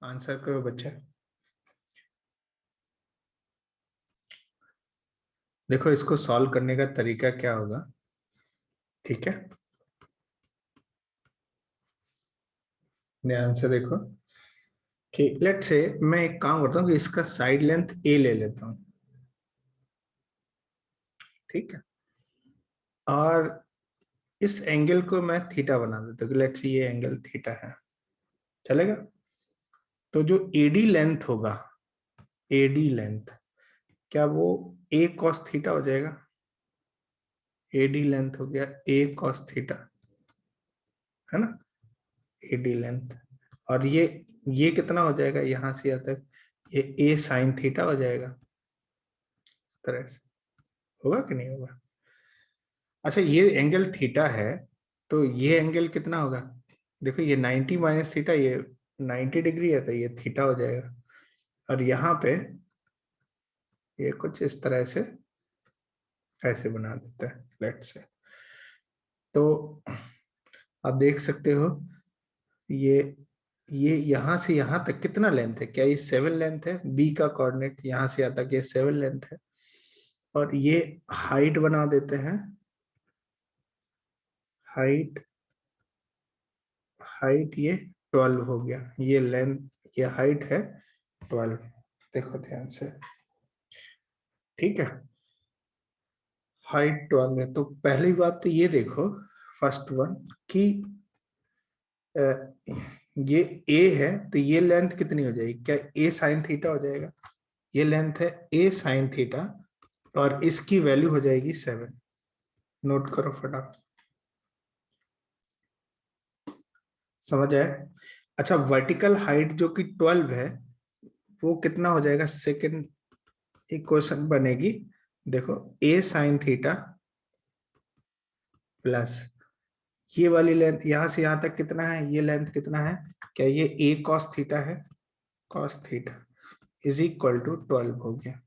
Answer करो बच्चा। देखो इसको सॉल्व करने का तरीका क्या होगा, ठीक है। ध्यान से देखो कि लेट से मैं एक काम करता हूँ कि इसका साइड लेंथ ए ले लेता हूँ, ठीक है। और इस एंगल को मैं थीटा बना देता हूँ कि लेट से ये एंगल थीटा है, चलेगा। तो जो एडी लेंथ होगा, एडी लेंथ, क्या वो ए कॉस थीटा हो जाएगा? एडी लेंथ हो गया ए कॉस थीटा, है ना, एडी लेंथ। और ये कितना हो जाएगा यहां से यहाँ तक, ये ए साइन थीटा हो जाएगा। इस तरह से होगा कि नहीं होगा? अच्छा ये एंगल थीटा है, तो ये एंगल कितना होगा? देखो ये 90 माइनस थीटा, ये 90 डिग्री है, तो ये थीटा हो जाएगा। और यहाँ पे ये कुछ इस तरह से ऐसे बना देते हैं लेट से। तो आप देख सकते हो ये ये यहां से यहां तक कितना लेंथ है? क्या ये 7 लेंथ है? बी का कोऑर्डिनेट यहां से यहां तक ये 7 लेंथ है। और ये हाइट बना देते हैं, हाइट, हाइट ये 12 हो गया, ये लेंथ, ये हाइट है 12। देखो ध्यान से, ठीक है। हाइट 12 है, तो पहली बात तो ये देखो, फर्स्ट वन, कि अ, ये ए है, तो ये लेंथ कितनी हो जाएगी? क्या ए साइन थीटा हो जाएगा? ये लेंथ है ए साइन थीटा, और इसकी वैल्यू हो जाएगी 7। नोट करो फटाफट, समझ आए? अच्छा वर्टिकल हाइट जो कि 12 है, वो कितना हो जाएगा? सेकंड इक्वेशन बनेगी, देखो ए साइन थीटा प्लस ये वाली लेंथ यहां से यहां तक कितना है, ये लेंथ कितना है? क्या ये ए कॉस थीटा है? Cos theta is equal to 12 हो गया।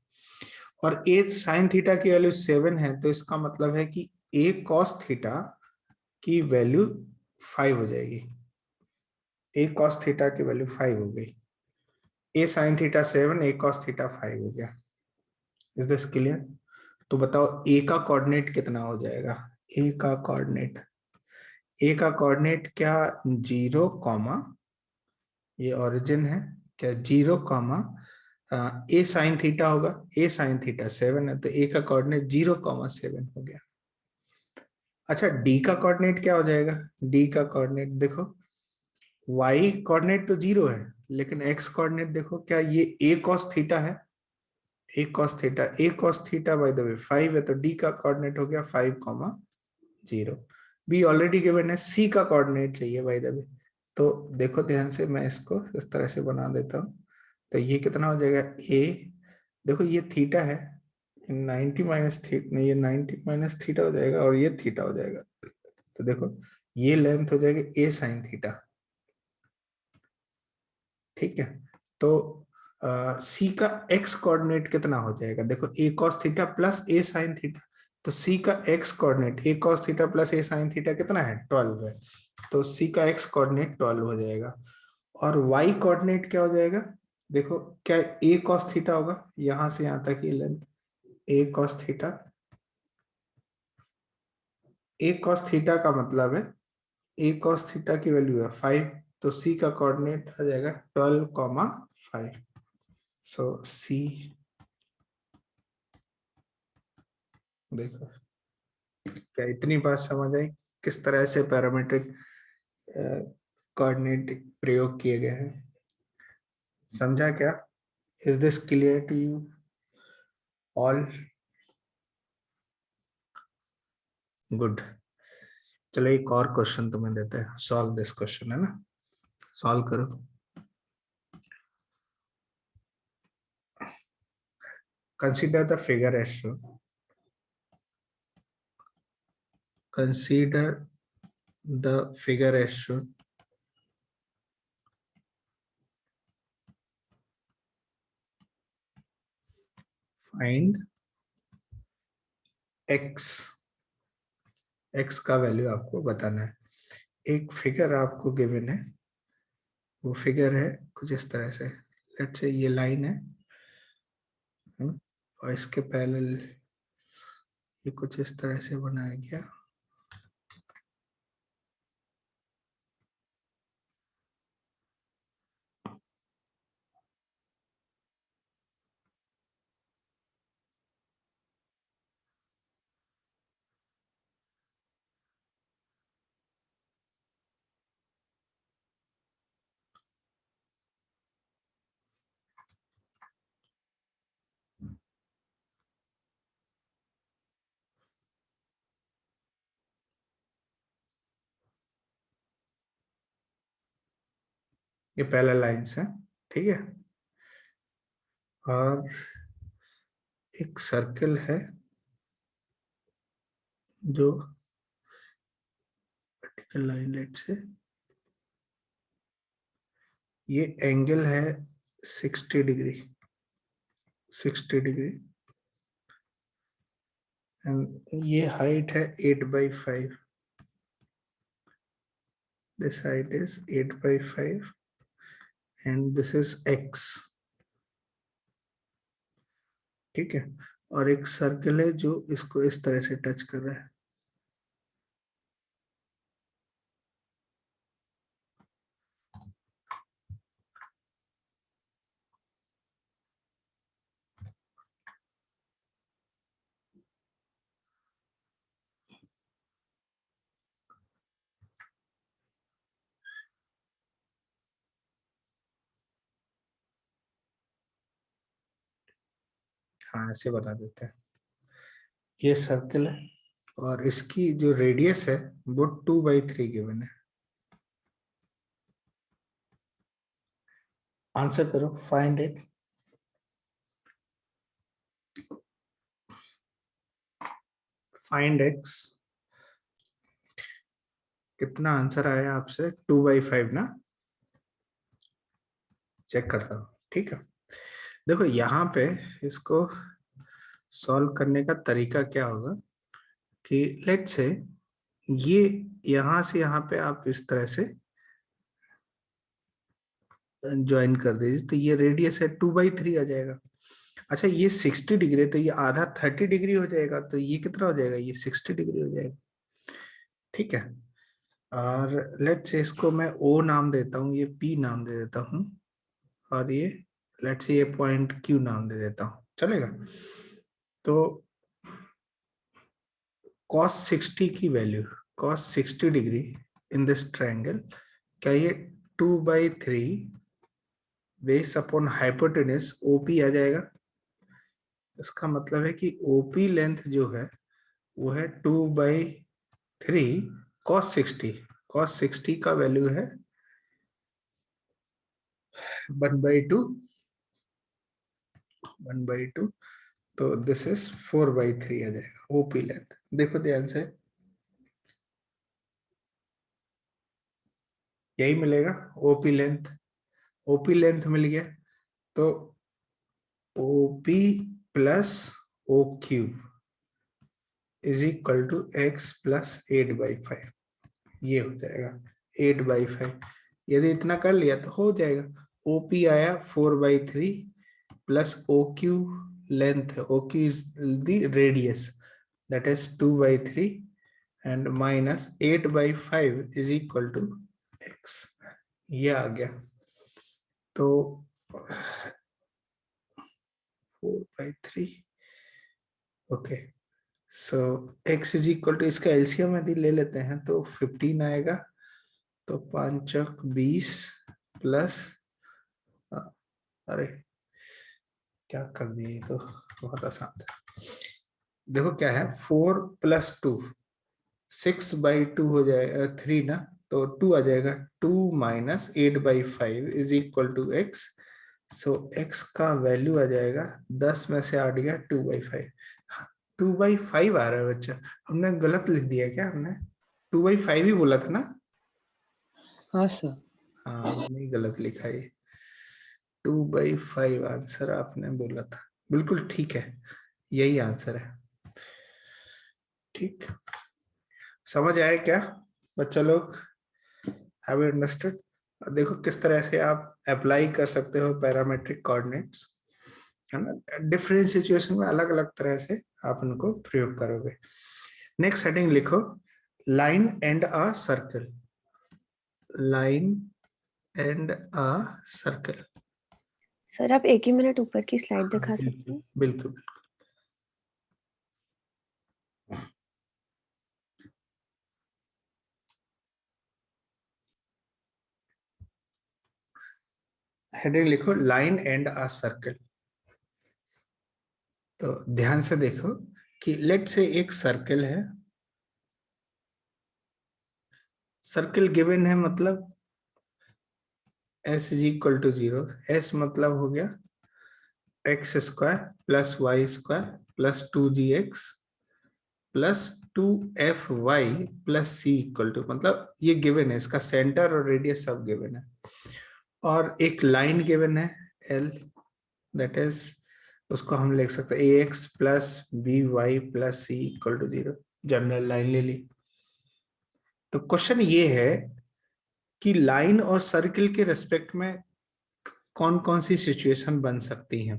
और ए साइन थीटा की वैल्यू 7 है, तो इसका मतलब है कि ए कॉस थीटा की वैल्यू 5 हो जाएगी। ए कॉस थीटा की वैल्यू 5 हो गई। A sine theta 7, a cos theta 5 हो गया। Is this clear? तो बताओ ए का कोऑर्डिनेट कितना हो जाएगा? ए का कोऑर्डिनेट, ए का कोऑर्डिनेट क्या 0 कॉमा, ये ओरिजिन है, क्या 0 कॉमा ए साइन थीटा होगा, ए साइन थीटा 7 है, तो ए का कोऑर्डिनेट 0 कॉमा 7 हो गया। अच्छा डी का कोऑर्डिनेट क्या हो जाएगा? डी का कोऑर्डिनेट देखो, वाई कोऑर्डिनेट तो 0 है, लेकिन एक्स कोऑर्डिनेट देखो, क्या ये ए कॉस थीटा है? A cos theta, a cos theta by the way 5 है, तो डी का कोऑर्डिनेट हो गया 5,0। बी ऑलरेडी गिवन है, सी का कोऑर्डिनेट चाहिए बाय द वे। तो देखो ध्यान से, मैं इसको इस तरह से बना देता हूँ। तो ये कितना हो जाएगा? ए, देखो ये थीटा है, 90 माइनस थीटा नहीं, ये 90 माइनस थीटा हो जाएगा, और ये थीटा हो जाएगा। तो देखो ये लेंथ हो जाएगी ए साइन थीटा, ठीक है। तो सी का एक्स कोऑर्डिनेट कितना हो जाएगा? देखो ए कॉस थीटा प्लस ए साइन थीटा, तो सी का एक्स कोऑर्डिनेट ए कॉस थीटा प्लस ए साइन थीटा कितना है? 12 है, तो सी का एक्स कोऑर्डिनेट 12 हो जाएगा। और वाई कोऑर्डिनेट क्या हो जाएगा? देखो क्या ए कॉस थीटा होगा, यहां से यहां तक ये length A cos theta, a cos theta का मतलब है ए कॉस थीटा की वैल्यू है 5, तो सी का कोऑर्डिनेट आ जाएगा 12,5। सो सी, देखो क्या इतनी बात समझ आई किस तरह से पैरामीट्रिक कोऑर्डिनेट प्रयोग किए गए हैं? समझा क्या? Is this clear to you all? Good. चलो एक और क्वेश्चन तुम्हें देते हैं, सॉल्व दिस क्वेश्चन, है ना, सॉल्व करो। Consider the figure as shown, consider the figure as shown. Find x, x का वैल्यू आपको बताना है। एक फिगर आपको गिवन है, वो फिगर है कुछ इस तरह से। लेट्स से ये लाइन है, और इसके पैरेलल ये कुछ इस तरह से बनाया गया। ये पहला लाइंस है, ठीक है। और एक सर्कल है जो वर्टिकल लाइन, लेट्स से ये एंगल है 60 डिग्री, 60 डिग्री, एंड ये हाइट है 8/5। This height is 8/5 and this is x, ठीक है। और एक सर्कल है जो इसको इस तरह से टच कर रहा है। हाँ, ऐसे बना देते हैं। ये सर्कल है और इसकी जो रेडियस है वो 2/3 गिवन है। आंसर करो, फाइंड इट। Find x। कितना आंसर आया आपसे? 2/5 ना? चेक करता हूँ, ठीक है। देखो यहाँ पे इसको सॉल्व करने का तरीका क्या होगा कि लेट्स से ये यहाँ से यहाँ पे आप इस तरह से ज्वाइन कर दीजिए, तो ये रेडियस है 2/3 आ जाएगा। अच्छा, ये 60 डिग्री, तो ये आधा 30 डिग्री हो जाएगा, तो ये कितना हो जाएगा? ये 60 डिग्री हो जाएगा, ठीक है। और लेट्स से इसको मैं ओ नाम देता हूँ, ये पी नाम दे देता हूँ, और ये लेट्स से ये पॉइंट क्यू नाम दे देता हूँ, चलेगा? तो cos 60 की value, cos 60 degree in this triangle, क्या ये 2/3 बेस अपॉन हाइपोटेन्यूज ओपी आ जाएगा? इसका मतलब है कि ओपी लेंथ जो है वो है 2/3 cos 60। cos 60 का वैल्यू है 1/2, 1/2। तो दिस इज 4/3 आ जाएगा ओपी लेंथ। देखो ध्यान से, यही मिलेगा ओपी लेंथ। ओपी लेंथ मिल गया, तो OP plus O Q is equal to x plus 8/5। ये हो जाएगा 8/5। यदि इतना कर लिया तो हो जाएगा। ओपी आया 4/3 प्लस ओ क्यू लेंथ है, O Q is the radius, that is 2/3 and minus 8/5 is equal to x. ये आ गया। तो 4/3, okay. So x is equal to, इसका एलसीएम यदि ले लेते हैं तो 15 आएगा, तो 5 × 20 प्लस, अरे क्या कर दिए, ये तो बहुत आसान था। देखो क्या है, 4 + 2, 6/2 हो जाएगा, 3 ना, तो 2 आ जाएगा। 2 minus 8/5 is equal to x. So x का वैल्यू आ जाएगा, 10 में से 8 गया 2/5। 2/5 आ रहा है बच्चा, हमने गलत लिख दिया क्या? हमने 2/5 ही बोला था ना? हाँ सर। हाँ, हमने गलत लिखा है। 2/5 आंसर आपने बोला था, बिल्कुल ठीक है, यही आंसर है। ठीक, समझ आया क्या बच्चा लोग? Have you understood? देखो किस तरह से आप अप्लाई कर सकते हो पैरामेट्रिक कोऑर्डिनेट्स, है ना। डिफरेंट सिचुएशन में अलग अलग तरह से आप उनको प्रयोग करोगे। नेक्स्ट हेडिंग लिखो, line and a circle. Line and a circle. Sir आप एक ही मिनट ऊपर की स्लाइड दिखा सकते हैं? बिल्कुल। हेडिंग लिखो, लाइन एंड अ सर्कल। तो ध्यान से देखो कि लेट से एक सर्कल है, सर्कल गिवन है, मतलब s is equal to 0। s मतलब हो गया x square plus y square plus 2gx plus 2fy plus c equal to, मतलब ये गिवन है, इसका सेंटर और रेडियस सब गिवन है। और एक लाइन गिवन है l, दैट इज उसको हम लिख सकते हैं ax plus by plus c equal to 0। General line ले ली। तो क्वेश्चन ये है कि लाइन और सर्कल के रेस्पेक्ट में कौन कौन सी सिचुएशन बन सकती हैं,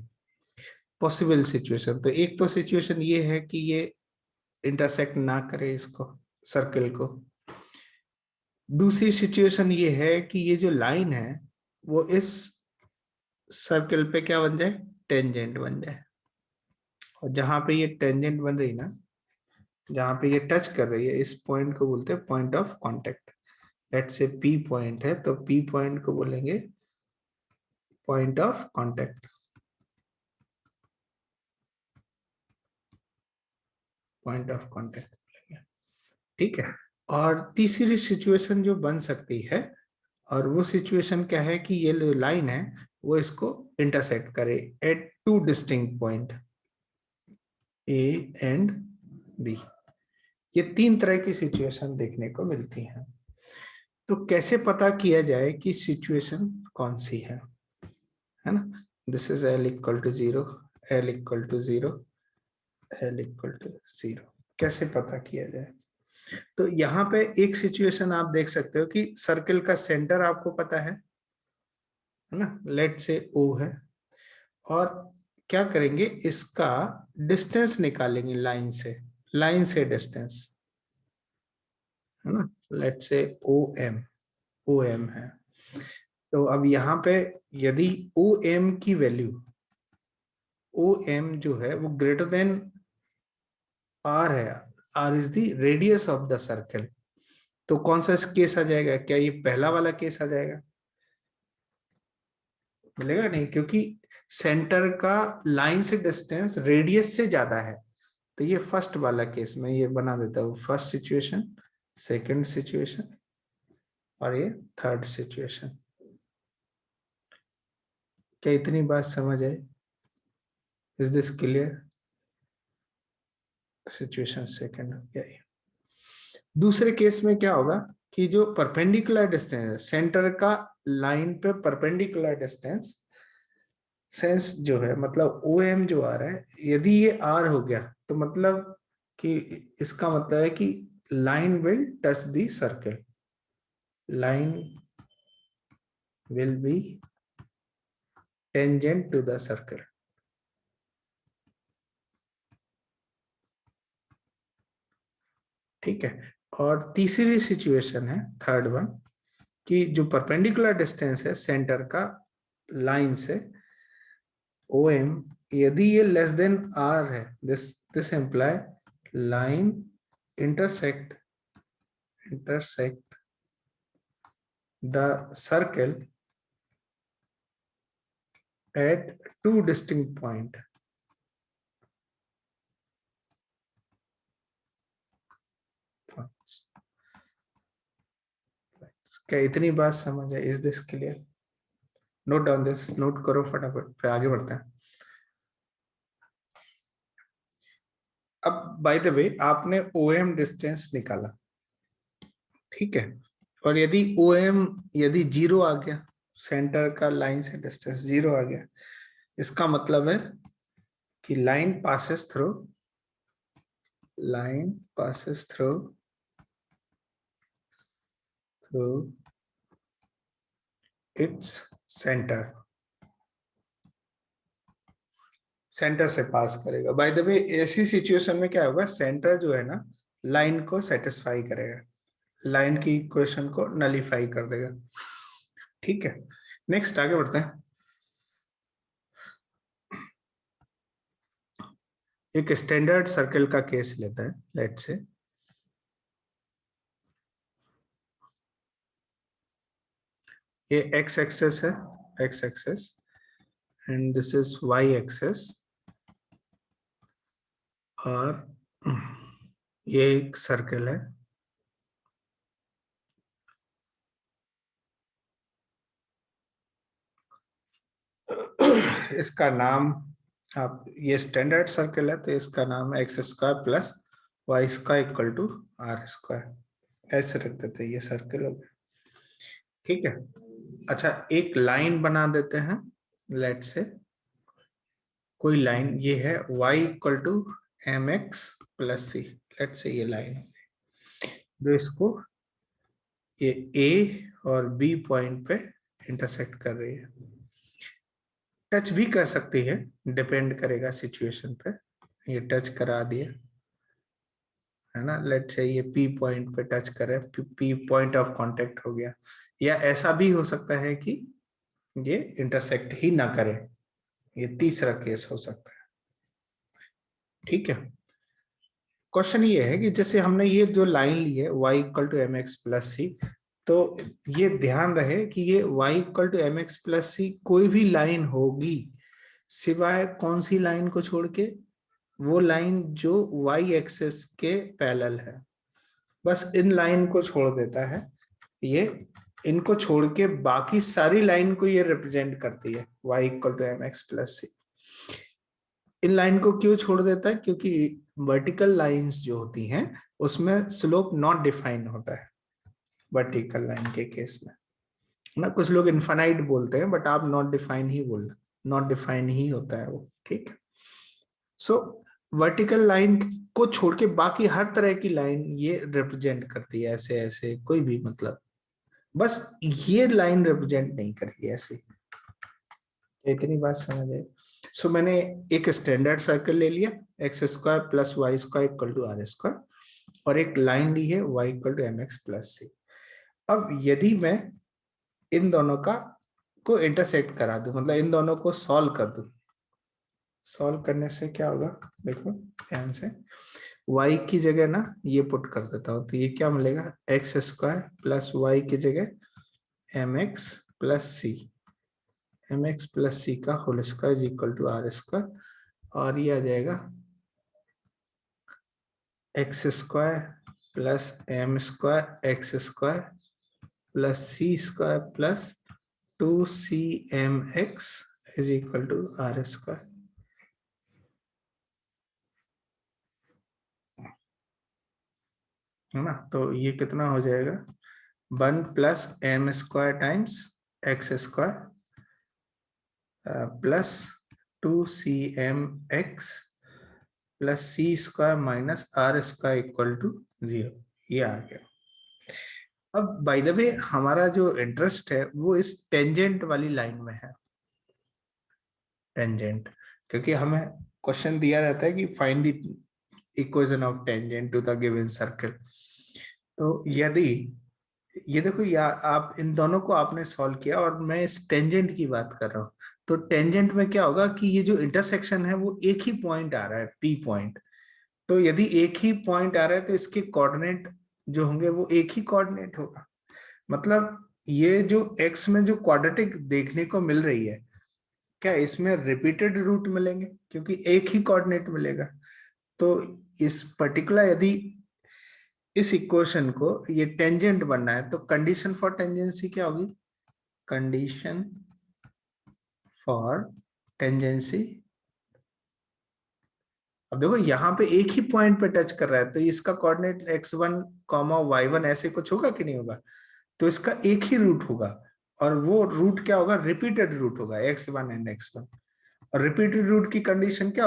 पॉसिबल सिचुएशन। तो एक तो सिचुएशन ये है कि ये इंटरसेक्ट ना करे इसको, सर्कल को। दूसरी सिचुएशन ये है कि ये जो लाइन है वो इस सर्कल पे क्या बन जाए, टेंजेंट बन जाए। और जहां पे ये टेंजेंट बन रही ना, जहां पे ये टच कर रही है, इस पॉइंट को बोलते हैं point of contact. Let's say P point है, तो पी पॉइंट को बोलेंगे point of contact. Point of contact बोलेंगे, ठीक है। और तीसरी सिचुएशन जो बन सकती है, और वो सिचुएशन क्या है कि ये लाइन है वो इसको इंटरसेक्ट करे at two distinct point A and B. ये तीन तरह की सिचुएशन देखने को मिलती हैं। तो कैसे पता किया जाए कि सिचुएशन कौन सी है ना। This is l equal to 0, l equal to 0, l equal to 0। कैसे पता किया जाए? तो यहाँ पे एक सिचुएशन आप देख सकते हो कि सर्कल का सेंटर आपको पता है ना, लेट से O है, और क्या करेंगे, इसका डिस्टेंस निकालेंगे लाइन से, लाइन से डिस्टेंस, है ना। लेट से OM है। तो अब यहाँ पे यदि OM की वैल्यू, OM जो है वो ग्रेटर देन R है, R is the radius of the circle, तो कौन सा केस आ जाएगा? क्या ये पहला वाला केस आ जाएगा? मिलेगा नहीं, क्योंकि सेंटर का लाइन से डिस्टेंस रेडियस से ज्यादा है। तो ये फर्स्ट वाला केस में ये बना देता हूँ, फर्स्ट सिचुएशन, सेकंड सिचुएशन, और ये थर्ड सिचुएशन। क्या इतनी बात समझ आई? Is this clear? Situation second हो गया ये। दूसरे केस में क्या होगा कि जो परपेंडिकुलर डिस्टेंस है, सेंटर का लाइन पे परपेंडिकुलर डिस्टेंस, सेंस जो है, मतलब OM जो आ रहा है, यदि ये R हो गया तो मतलब कि इसका मतलब है कि line will touch the circle, line will be tangent to the circle. ठीक है। और तीसरी सिचुएशन है थर्ड वन, कि जो परपेंडिकुलर डिस्टेंस है सेंटर का लाइन से OM, यदि ये लेस देन R है, this employee line intersect the circle at two distinct point। क्या इतनी बात समझ है? Is this clear? Note down this, note करो फटाफट, फिर आगे बढ़ते हैं। अब बाय द वे आपने OM डिस्टेंस निकाला, ठीक है, और यदि OM यदि 0 आ गया, सेंटर का लाइन से डिस्टेंस 0 आ गया, इसका मतलब है कि line passes through its centre, centre से पास करेगा। बाय द वे ऐसी सिचुएशन में क्या होगा, सेंटर जो है ना लाइन को सेटिस्फाई करेगा, लाइन की इक्वेशन को नलीफाई कर देगा। ठीक है, नेक्स्ट आगे बढ़ते हैं। एक स्टैंडर्ड सर्कल का केस लेते हैं, लेट्स से ये एक्स एक्सेस है, x axis, and this is y axis, और ये एक सर्कल है। इसका नाम, आप ये स्टैंडर्ड सर्कल है तो इसका नाम है x square plus y square equal to r square, ऐसे रख देते हैं, ये सर्कल हो गया। ठीक है, अच्छा एक लाइन बना देते हैं, लेट से कोई लाइन ये है y equal to M x plus c, let say ये लाइन जो इसको ये a और b पॉइंट पे इंटरसेक्ट कर रही है। टच भी कर सकती है, डिपेंड करेगा सिचुएशन पे। ये टच करा दिया है ना, लेट से ये p पॉइंट पे टच करे, p पॉइंट ऑफ कांटेक्ट हो गया, या ऐसा भी हो सकता है कि ये इंटरसेक्ट ही ना करे, ये तीसरा केस हो सकता है। ठीक है, क्वेश्चन ये है कि जैसे हमने ये जो लाइन ली है y equal to M x plus c, तो ये ध्यान रहे कि ये y equal to M x plus c कोई भी लाइन होगी सिवाय कौन सी लाइन को छोड़ के, वो लाइन जो y एक्सेस के पैरेलल है, बस इन लाइन को छोड़ देता है ये, इनको छोड़ के बाकी सारी लाइन को ये रिप्रेजेंट करती है y equal to M x plus c. इन लाइन को क्यों छोड़ देता है, क्योंकि वर्टिकल लाइंस जो होती हैं उसमें स्लोप नॉट डिफाइन होता है वर्टिकल लाइन के केस में ना, कुछ लोग इनफाइनाइट बोलते हैं बट आप नॉट डिफाइन ही बोलना, नॉट डिफाइन ही होता है वो। ठीक, सो वर्टिकल लाइन को छोड़ के बाकी हर तरह की लाइन ये रिप्रेजेंट करती है, ऐसे ऐसे कोई भी, मतलब बस ये लाइन रिप्रेजेंट नहीं करेगी ऐसे। इतनी बात समझ आए। सो मैंने एक स्टैंडर्ड सर्कल ले लिया, x square plus y square equal to r square, और एक लाइन ली है y equal to M x plus c. अब यदि मैं इन दोनों का को इंटरसेक्ट करा दूं, मतलब इन दोनों को सॉल्व कर दूं, सॉल्व करने से क्या होगा, देखो ध्यान से, y की जगह ना ये पुट कर देता हूं, तो ये क्या मिलेगा, एक्स स्क्वायर प्लस वाई की जगह m x plus c, m x plus c का whole square is equal to r square, और ये आ जाएगा x square plus m square x square plus c square plus 2cmx is equal to r square. है ना, तो ये कितना हो जाएगा, 1 plus m square times x square plus 2cmx plus c square minus r square equal to 0, ये आ गया। अब बाय द वे हमारा जो इंटरेस्ट है वो इस टेंजेंट वाली लाइन में है, टेंजेंट, क्योंकि हमें क्वेश्चन दिया रहता है कि find the equation of tangent to the given circle. तो यदि ये देखो, या आप इन दोनों को आपने सॉल्व किया और मैं इस टेंजेंट की बात कर रहा हूं, तो टेंजेंट में क्या होगा कि ये जो इंटरसेक्शन है वो एक ही पॉइंट आ रहा है, पी पॉइंट। तो यदि एक ही पॉइंट आ रहा है तो इसके कोऑर्डिनेट जो होंगे वो एक ही कोऑर्डिनेट होगा, मतलब ये जो एक्स में जो क्वाड्रेटिक देखने को मिल रही है, क्या इसमें रिपीटेड रूट मिलेंगे, क्योंकि एक ही कोऑर्डिनेट मिलेगा। तो इस पर्टिकुलर यदि इस इक्वेशन को ये टेंजेंट बनना है तो कंडीशन फॉर टेंजेंसी क्या होगी, कंडीशन फॉर टेंजेंसी, अब देखो यहाँ पे एक ही पॉइंट पे टच कर रहा है तो इसका कोऑर्डिनेट x1, y1 ऐसे कुछ होगा कि नहीं होगा, तो इसका एक ही रूट होगा, और वो रूट क्या होगा, रिपीटेड रूट होगा x1 एंड x1, और रिपीटेड रूट की कंडीशन क्या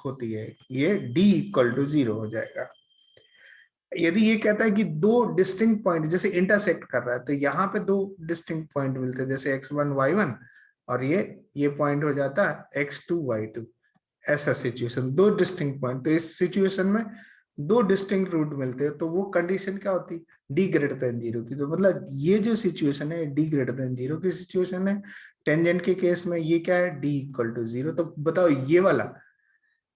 होती है, ये d इक्वल टू 0 हो जाएगा। यदि ये कहता है कि दो डिस्टिंक्ट पॉइंट जैसे इंटरसेक्ट कर रहा है, तो यहाँ पे दो डिस्टिंक्ट पॉइंट मिलते हैं, जैसे x1 y1, और ये पॉइंट हो जाता है x2 y2। ऐसा सिचुएशन, दो डिस्टिंक्ट पॉइंट, तो इस सिचुएशन में दो डिस्टिंक्ट रूट मिलते हैं, तो वो कंडीशन क्या होती है, d ग्रेटर देन 0 की। तो मतलब ये जो सिचुएशन है d ग्रेटर देन 0 की सिचुएशन है। टेंजेंट के केस में ये क्या है, d इक्वल टू 0। तो बताओ ये वाला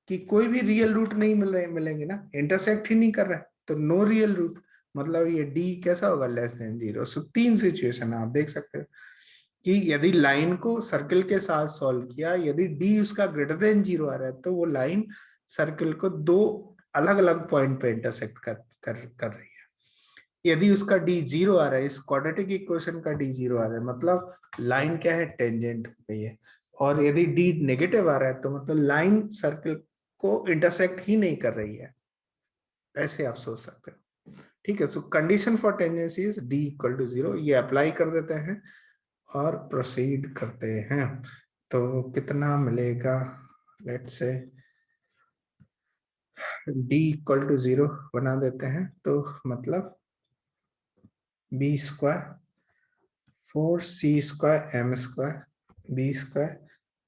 कि कोई भी रियल रूट नहीं मिलेंगे ना, इंटरसेक्ट ही नहीं कर रहा है, तो नो रियल रूट, मतलब ये d कैसा होगा, लेस देन 0। सो तीन सिचुएशन आप देख सकते हो कि यदि लाइन को सर्कल के साथ सॉल्व किया, यदि d उसका ग्रेटर देन 0 आ रहा है, तो वो लाइन सर्कल को दो अलग अलग पॉइंट पे इंटरसेक्ट कर रही है। यदि उसका d 0 आ रहा है, इस क्वाड्रेटिक इक्वेशन का d 0 आ रहा है, मतलब लाइन क्या है, टेंजेंट हो गई है। और यदि d नेगेटिव आ रहा है, तो मतलब लाइन सर्कल को इंटरसेक्ट ही नहीं कर रही है। ऐसे आप सोच सकते हो। ठीक है, so condition for tangency is d equal to 0। ये अप्लाई कर देते हैं और प्रोसीड करते हैं। तो कितना मिलेगा, let's say d equal to 0 बना देते हैं, तो मतलब b square 4c square m square b square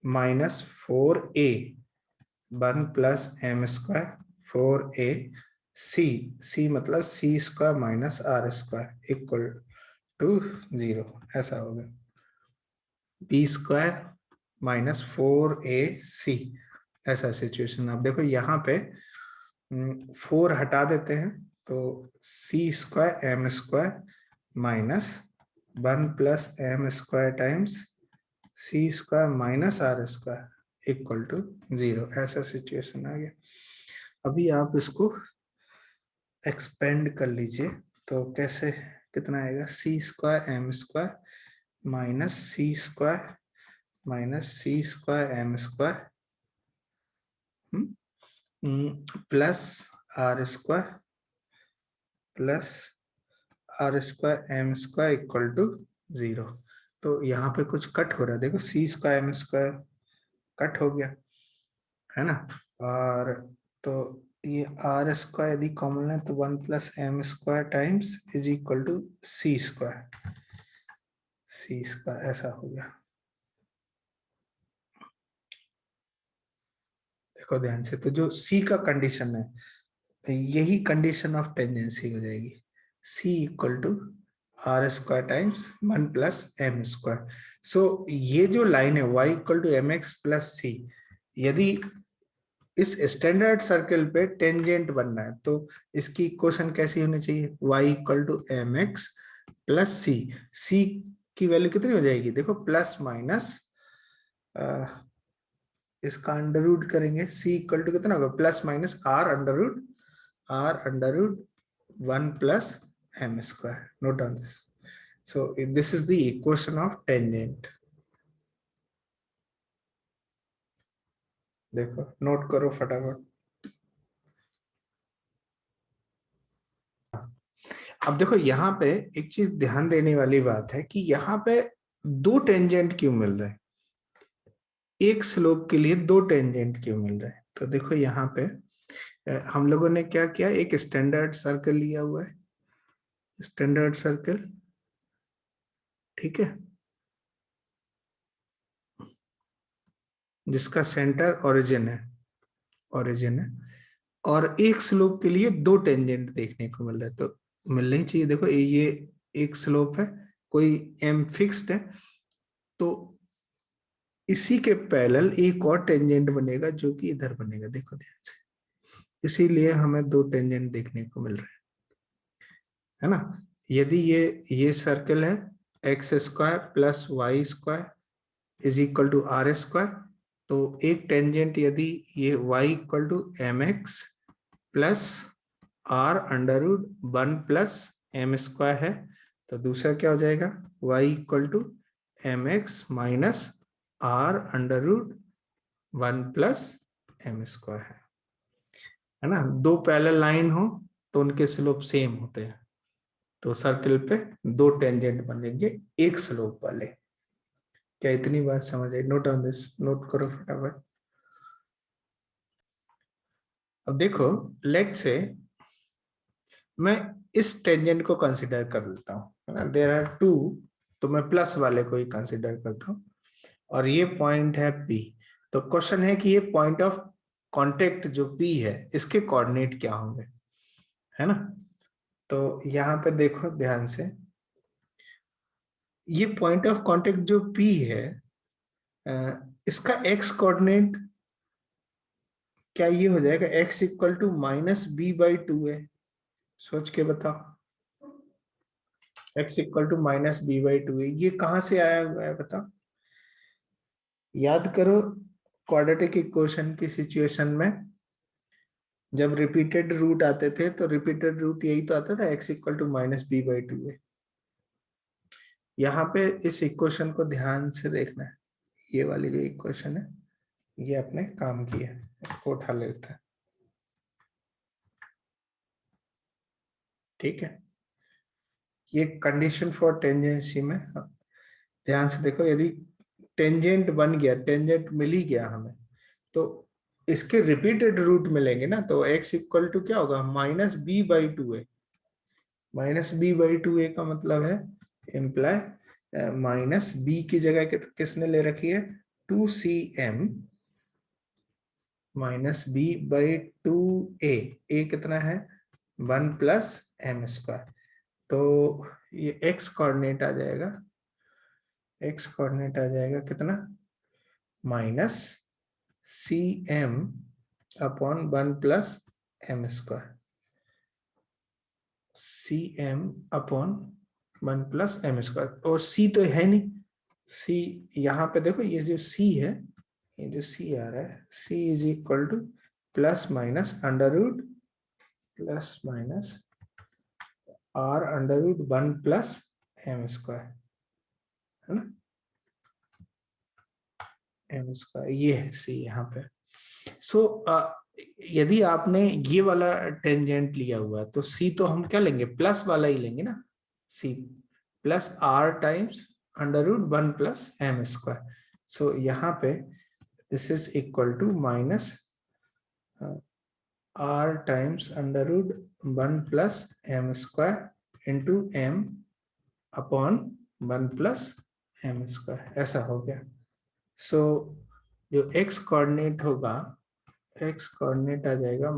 minus 4a 1 plus m square 4a c मतलब c square minus r square equal to 0। ऐसा होगा b स्क्वायर माइनस 4ac। ऐसा situation. आप देखो यहाँ पे 4 हटा देते हैं, तो c square m square minus 1 plus m square times c square minus r square equal to 0। ऐसा सिचुएशन आ गया। अभी आप इसको एक्सपेंड कर लीजिए, तो कैसे, कितना आएगा, c square m square minus c square minus c square m square plus r square plus r square m square equal to 0। तो यहाँ पे कुछ कट हो रहा है, देखो c square m square cut हो गया है ना। और तो ये r स्क्वायर यदि कॉमन है, तो 1 plus m square times is equal to c square ऐसा हो गया। देखो ध्यान से, तो जो c का कंडीशन है, यही कंडीशन ऑफ टेंजेंसी हो जाएगी, c equal to r square times 1 plus m square. So ये जो लाइन है y equal to M x plus c, यदि इस स्टैंडर्ड सर्कल पे टेंजेंट बनना है, तो इसकी इक्वेशन कैसी होनी चाहिए, y equal to M x plus C. C की वैल्यू कितनी हो जाएगी, देखो प्लस माइनस, इसका अंडर रूट करेंगे, c इक्वल टू कितना होगा, plus minus r under root 1 plus m square. Note down this. So this is the equation of tangent. देखो नोट करो फटाफट। अब देखो यहाँ पे एक चीज ध्यान देने वाली बात है कि यहाँ पे दो टेंजेंट क्यों मिल रहे हैं, एक स्लोप के लिए दो टेंजेंट क्यों मिल रहे हैं। तो देखो यहाँ पे हम लोगों ने क्या किया, एक स्टैंडर्ड सर्कल लिया हुआ है, स्टैंडर्ड सर्कल, ठीक है, जिसका सेंटर ओरिजिन है, और एक स्लोप के लिए दो टेंजेंट देखने को मिल रहा है, तो मिलना ही चाहिए। देखो ये एक स्लोप है, कोई m फिक्स्ड है, तो इसी के पैरेलल एक और टेंजेंट बनेगा जो कि इधर बनेगा, देखो ध्यान से, इसीलिए हमें दो टेंजेंट देखने को मिल रहे है ना। यदि ये सर्कल है x square plus y square is equal to r square, तो एक टेंजेंट यदि ये y equal to M x plus r under root 1 plus m square है, तो दूसरा क्या हो जाएगा, y equal to M x minus r under root 1 plus m square है ना। दो पैरेलल लाइन हो तो उनके स्लोप सेम होते हैं, तो सर्कल पे दो टेंजेंट बनेंगे एक स्लोप वाले। क्या इतनी बात समझ आई, नोट ऑन दिस, नोट करो फटाफट। अब देखो लेट से मैं इस टेंजेंट को कंसिडर कर लेता हूँ, देयर आर टू, तो मैं प्लस वाले को ही कंसिडर करता हूँ, और ये पॉइंट है P। तो क्वेश्चन है कि ये पॉइंट ऑफ कांटेक्ट जो P है इसके कोऑर्डिनेट क्या होंगे, है ना। तो यहाँ पे देखो ध्यान से, ये पॉइंट ऑफ कांटेक्ट जो P है, इसका x कोऑर्डिनेट क्या ये हो जाएगा, x इक्वल टू -b/2 है। सोच के बताओ, x इक्वल टू -b/2 है, ये कहां से आया हुआ है बताओ। याद करो क्वाड्रेटिक इक्वेशन की सिचुएशन में जब रिपीटेड रूट आते थे तो रिपीटेड रूट यही तो आता था, x इक्वल टू -b/2 है। यहाँ पे इस इक्वेशन को ध्यान से देखना है, ये वाली जो इक्वेशन है ये अपने काम की है, इसको उठा लेते हैं, ठीक है। ये कंडीशन फॉर टेंजेंसी में ध्यान से देखो, यदि टेंजेंट बन गया, टेंजेंट मिल ही गया हमें, तो इसके रिपीटेड रूट मिलेंगे ना, तो x इक्वल टू क्या होगा, -b/2a। -b/2a का मतलब है इम्प्लाई माइनस b की जगह किसने ले रखी है, 2cm -b/2a। a कितना है, 1 + m²। तो ये x कोऑर्डिनेट आ जाएगा, x कोऑर्डिनेट आ जाएगा कितना, -cm upon 1 + m², cm upon 1 + m²। और c तो है नहीं, c यहाँ पे देखो, ये जो c है, ये जो c आ रहा है, c is equal to ±√, ±r√1 + m², है ना, m², ये है c यहाँ पे। सो यदि आपने ये वाला टेंजेंट लिया हुआ तो c तो हम क्या लेंगे, प्लस वाला ही लेंगे ना, c plus r times √1 + m²। So यहाँ पे this is equal to minus r times √1 + m² into m upon 1 + m², ऐसा हो गया। सो जो x कोऑर्डिनेट होगा, x कोऑर्डिनेट आ जाएगा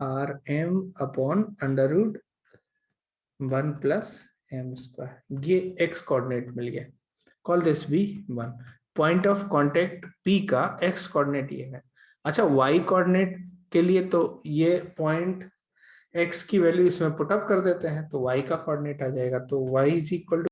-rm अपॉन √1 + m², ये x कोऑर्डिनेट मिल गया। Call this v1। Point of contact P का x कोऑर्डिनेट ये है। अच्छा, y कोऑर्डिनेट के लिए तो ये पॉइंट x की वैल्यू इसमें पुट अप कर देते हैं, तो y का कोऑर्डिनेट आ जाएगा, तो y इज इक्वल टू